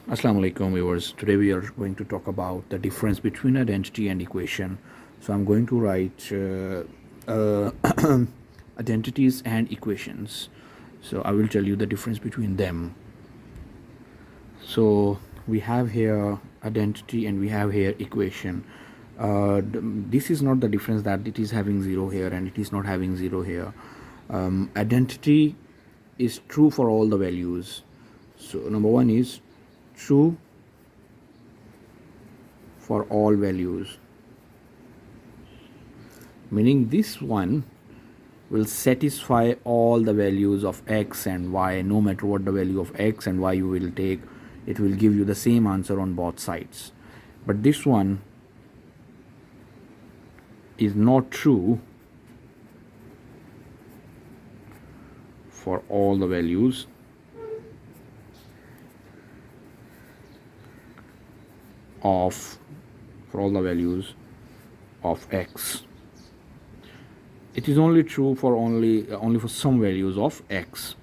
Assalamu alaikum viewers. Today we are going to talk about the difference between identity and equation. So I'm going to write identities and equations. So I will tell you the difference between them. So we have here identity and we have here equation. This is not the difference that it is having 0 here and it is not having 0 here. Identity is true for all the values. So number one is true for all values, meaning this one will satisfy all the values of x and y. No matter what the value of x and y you will take, it will give you the same answer on both sides. But this one is not true for all the values of x. It is only true for only for some values of x.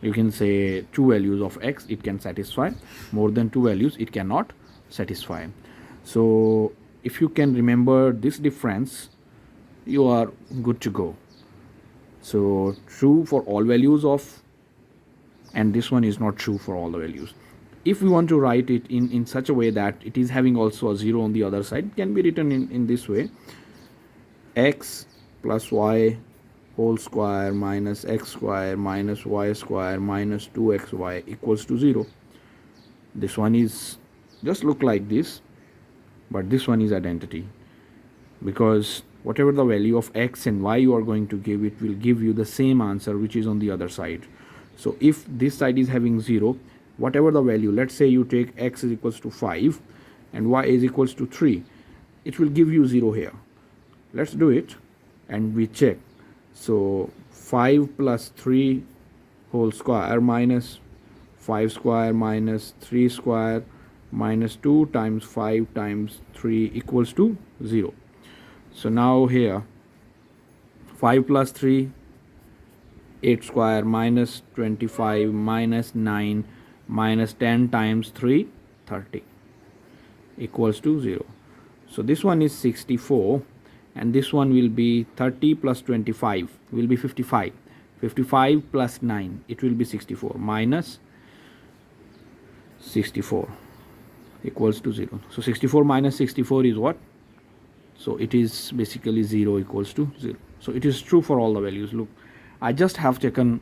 You can say 2 values of x it can satisfy, more than 2 values it cannot satisfy. So if you can remember this difference, you are good to go. So true for all values of, and this one is not true for all the values. If we want to write it in such a way that it is having also a 0 on the other side, it can be written in this way: x plus y whole square minus x square minus y square minus 2xy equals to 0. This one is just look like this, but this one is identity, because whatever the value of x and y you are going to give, it will give you the same answer which is on the other side. So if this side is having 0, whatever the value, let's say you take x is equals to 5 and y is equals to 3, it will give you 0 here. Let's do it and we check. So 5 plus 3 whole square minus 5 square minus 3 square minus 2 times 5 times 3 equals to 0. So now here 5 plus 3, 8 square minus 25 minus 9 minus 10 times 3, 30 equals to 0. So this one is 64 and this one will be 30 plus 25 will be 55. 55 plus 9, it will be 64 minus 64 equals to 0. So 64 minus 64 is what? So it is basically 0 equals to 0. So it is true for all the values. Look, I just have taken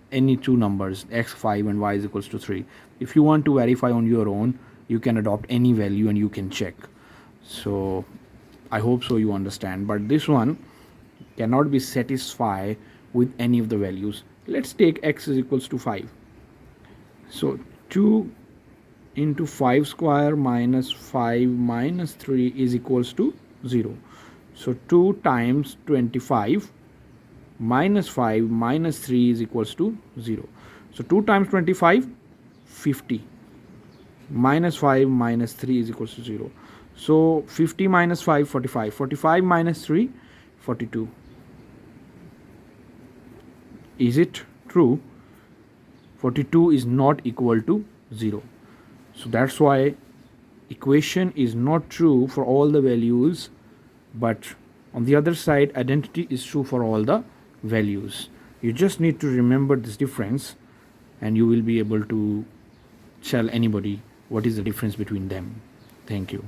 any two numbers, x5 and y is equals to 3. If you want to verify on your own, you can adopt any value and you can check. So I hope so you understand, but this one cannot be satisfied with any of the values. Let's take x is equals to 5. So 2 into 5 square minus 5 minus 3 is equals to 0. So 2 times 25 minus 5 minus 3 is equals to 0. So 2 times 25, 50. Minus 5 minus 3 is equals to 0. So 50 minus 5, 45. 45 minus 3, 42. Is it true? 42 is not equal to 0. So that's why equation is not true for all the values, but on the other side identity is true for all the values. You just need to remember this difference and you will be able to tell anybody what is the difference between them. Thank you.